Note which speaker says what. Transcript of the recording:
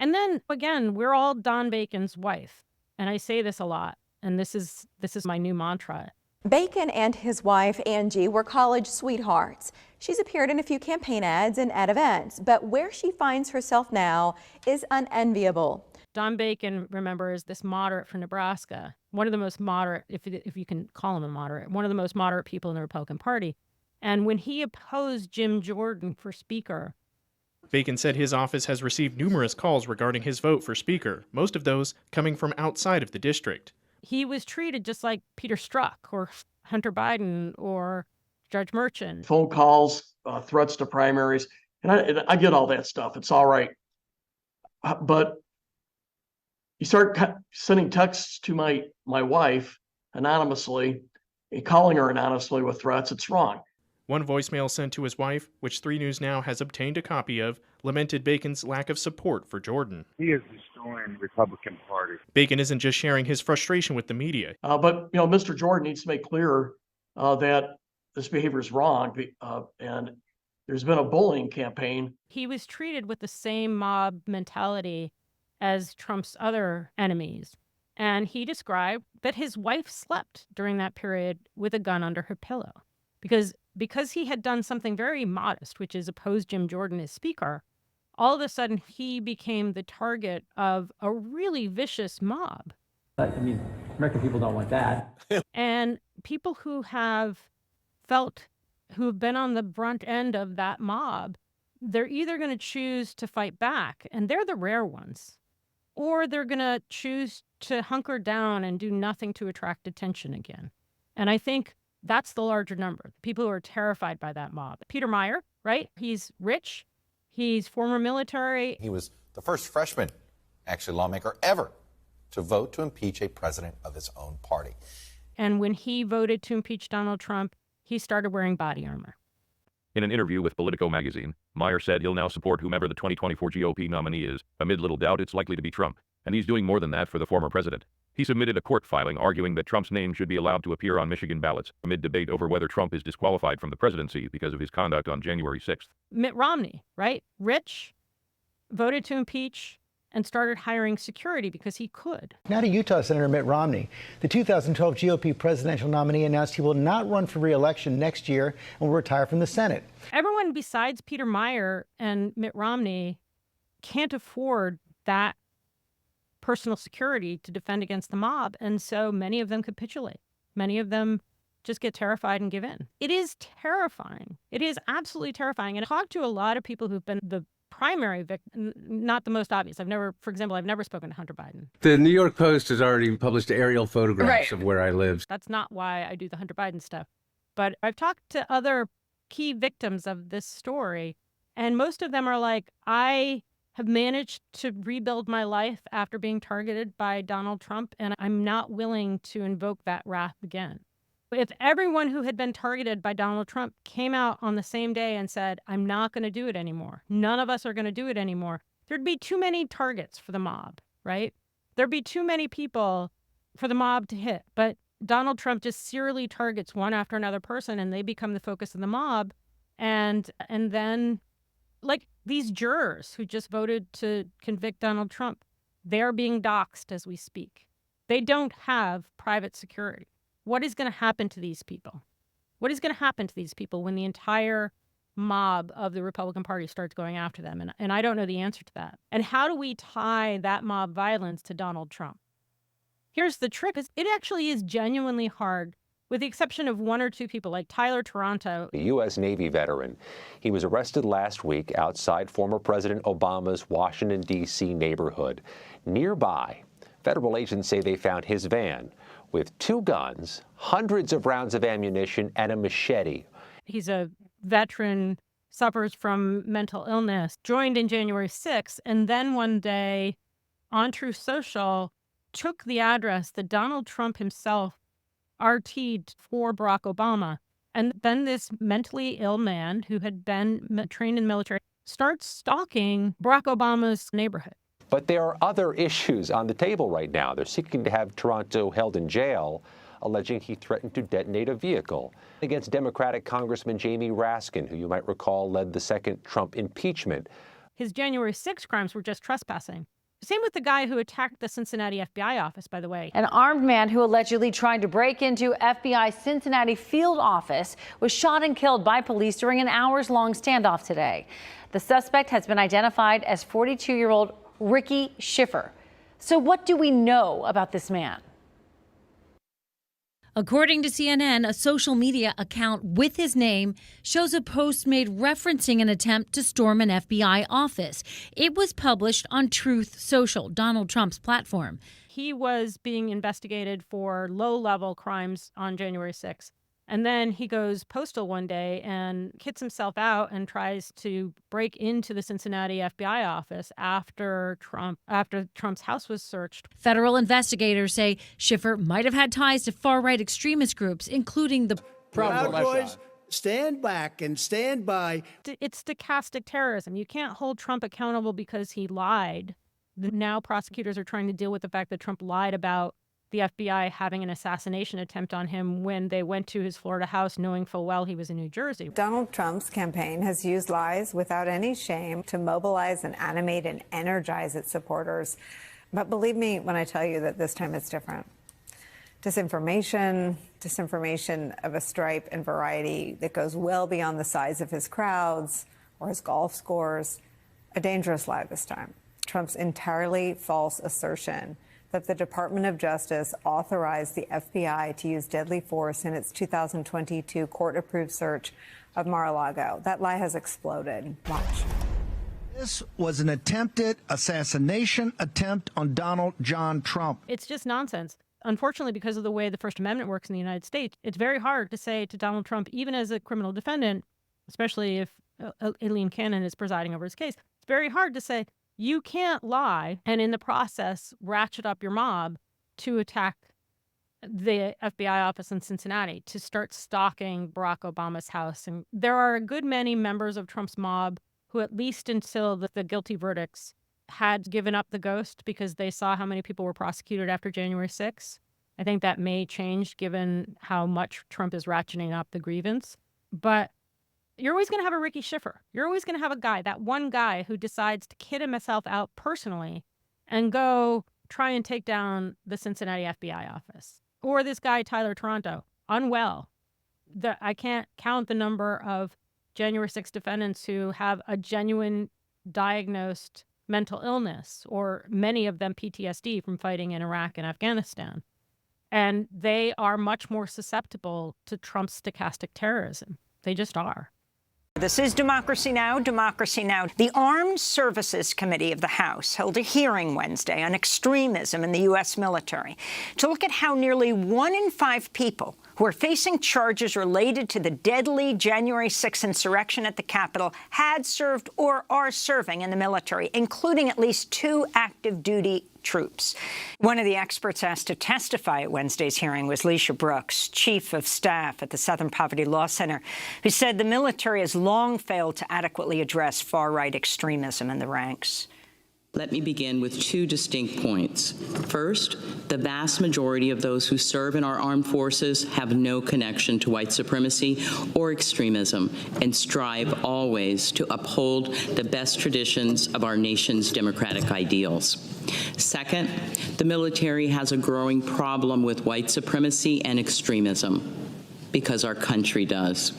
Speaker 1: And then again, we're all Don Bacon's wife. And I say this a lot, and this is my new mantra.
Speaker 2: Bacon and his wife, Angie, were college sweethearts. She's appeared in a few campaign ads and at events, but where she finds herself now is unenviable.
Speaker 1: Don Bacon, remember, is this moderate from Nebraska, one of the most moderate, if you can call him a moderate, one of the most moderate people in the Republican Party. And when he opposed Jim Jordan for Speaker,
Speaker 3: Bacon said his office has received numerous calls regarding his vote for Speaker, most of those coming from outside of the district.
Speaker 1: he was treated just like Peter Strzok or Hunter Biden or Judge Merchant.
Speaker 4: Phone calls, threats to primaries, and I get all that stuff. It's all right. But you start sending texts to my wife anonymously and calling her anonymously with threats. It's wrong.
Speaker 3: One voicemail sent to his wife, which 3 News Now has obtained a copy of, lamented Bacon's lack of support for Jordan.
Speaker 5: He is destroying the Republican Party.
Speaker 3: Bacon isn't just sharing his frustration with the media.
Speaker 4: But Mr. Jordan needs to make clear that this behavior is wrong, and there's been a bullying campaign.
Speaker 1: He was treated with the same mob mentality as Trump's other enemies. And he described that his wife slept during that period with a gun under her pillow. Because he had done something very modest, which is oppose Jim Jordan as Speaker, all of a sudden he became the target of a really vicious mob.
Speaker 6: American people don't want that.
Speaker 1: And people who have been on the brunt end of that mob, they're either going to choose to fight back, and they're the rare ones, or they're going to choose to hunker down and do nothing to attract attention again. And I think that's the larger number, people who are terrified by that mob. Peter Meyer, right? He's rich. He's former military.
Speaker 7: He was the first freshman, lawmaker ever to vote to impeach a president of his own party.
Speaker 1: And when he voted to impeach Donald Trump, he started wearing body armor.
Speaker 8: In an interview with Politico magazine, Meyer said he'll now support whomever the 2024 GOP nominee is. Amid little doubt, it's likely to be Trump. And he's doing more than that for the former president. He submitted a court filing arguing that Trump's name should be allowed to appear on Michigan ballots amid debate over whether Trump is disqualified from the presidency because of his conduct on January 6th.
Speaker 1: Mitt Romney, right? Rich, voted to impeach, and started hiring security because he could.
Speaker 9: Now to Utah Senator Mitt Romney. The 2012 GOP presidential nominee announced he will not run for re-election next year and will retire from the Senate.
Speaker 1: Everyone besides Peter Meyer and Mitt Romney can't afford that personal security to defend against the mob, and so many of them capitulate. Many of them just get terrified and give in. It is terrifying. It is absolutely terrifying. And I talked to a lot of people who've been the primary victim, not the most obvious. I've never spoken to Hunter Biden.
Speaker 10: The New York Post has already published aerial photographs of where I live.
Speaker 1: That's not why I do the Hunter Biden stuff. But I've talked to other key victims of this story, and most of them are like, I have managed to rebuild my life after being targeted by Donald Trump, and I'm not willing to invoke that wrath again. If everyone who had been targeted by Donald Trump came out on the same day and said, I'm not going to do it anymore, none of us are going to do it anymore, there'd be too many targets for the mob, right? There'd be too many people for the mob to hit. But Donald Trump just serially targets one after another person, and they become the focus of the mob. And then, like these jurors who just voted to convict Donald Trump, they're being doxxed as we speak. They don't have private security. What is going to happen to these people? What is going to happen to these people when the entire mob of the Republican Party starts going after them? And I don't know the answer to that. And how do we tie that mob violence to Donald Trump? Here's the trick. It actually is genuinely hard, with the exception of one or two people like Tyler Toronto.
Speaker 11: A U.S. Navy veteran. He was arrested last week outside former President Obama's Washington, D.C. neighborhood. Nearby, federal agents say they found his van with 2 guns, hundreds of rounds of ammunition, and a machete.
Speaker 1: He's a veteran, suffers from mental illness, joined in January 6th, and then one day on Truth Social took the address that Donald Trump himself RT'd for Barack Obama. And then this mentally ill man who had been trained in the military starts stalking Barack Obama's neighborhood.
Speaker 11: But there are other issues on the table right now. They're seeking to have Toronto held in jail, alleging he threatened to detonate a vehicle. Against Democratic Congressman Jamie Raskin, who you might recall led the second Trump impeachment.
Speaker 1: His January 6 crimes were just trespassing. Same with the guy who attacked the Cincinnati FBI office, by the way.
Speaker 12: An armed man who allegedly tried to break into FBI Cincinnati field office was shot and killed by police during an hours-long standoff today. The suspect has been identified as 42-year-old Ricky Schiffer. So what do we know about this man?
Speaker 13: According to CNN, a social media account with his name shows a post made referencing an attempt to storm an FBI office. It was published on Truth Social, Donald Trump's platform.
Speaker 1: He was being investigated for low-level crimes on January 6th. And then he goes postal one day and kits himself out and tries to break into the Cincinnati FBI office after Trump's house was searched.
Speaker 13: Federal investigators say Schiffer might have had ties to far-right extremist groups, including the
Speaker 14: Proud Boys. Stand back and stand by.
Speaker 1: It's stochastic terrorism. You can't hold Trump accountable because he lied. Now prosecutors are trying to deal with the fact that Trump lied about the FBI having an assassination attempt on him when they went to his Florida house knowing full well he was in New Jersey.
Speaker 15: Donald Trump's campaign has used lies without any shame to mobilize and animate and energize its supporters. But believe me when I tell you that this time it's different. Disinformation of a stripe and variety that goes well beyond the size of his crowds or his golf scores. A dangerous lie this time. Trump's entirely false assertion that the Department of Justice authorized the FBI to use deadly force in its 2022 court-approved search of Mar-a-Lago. That lie has exploded. Watch.
Speaker 14: This was an attempted assassination attempt on Donald John Trump.
Speaker 1: It's just nonsense. Unfortunately, because of the way the First Amendment works in the United States, it's very hard to say to Donald Trump, even as a criminal defendant, especially if Aileen Cannon is presiding over his case, it's very hard to say, you can't lie and in the process ratchet up your mob to attack the FBI office in Cincinnati, to start stalking Barack Obama's house. And there are a good many members of Trump's mob who, at least until the guilty verdicts, had given up the ghost because they saw how many people were prosecuted after January 6th. I think that may change given how much Trump is ratcheting up the grievance. But you're always going to have a Ricky Schiffer. You're always going to have a guy, that one guy who decides to kid himself out personally and go try and take down the Cincinnati FBI office. Or this guy, Tyler Toronto, unwell. I can't count the number of January 6th defendants who have a genuine diagnosed mental illness, or many of them PTSD from fighting in Iraq and Afghanistan. And they are much more susceptible to Trump's stochastic terrorism. They just are.
Speaker 16: This is Democracy Now!, Democracy Now! The Armed Services Committee of the House held a hearing Wednesday on extremism in the U.S. military to look at how nearly 1 in 5 people who are facing charges related to the deadly January 6th insurrection at the Capitol had served or are serving in the military, including at least 2 active duty troops. One of the experts asked to testify at Wednesday's hearing was Leisha Brooks, chief of staff at the Southern Poverty Law Center, who said the military has long failed to adequately address far-right extremism in the ranks.
Speaker 17: Let me begin with 2 distinct points. First, the vast majority of those who serve in our armed forces have no connection to white supremacy or extremism and strive always to uphold the best traditions of our nation's democratic ideals. Second, the military has a growing problem with white supremacy and extremism, because our country does.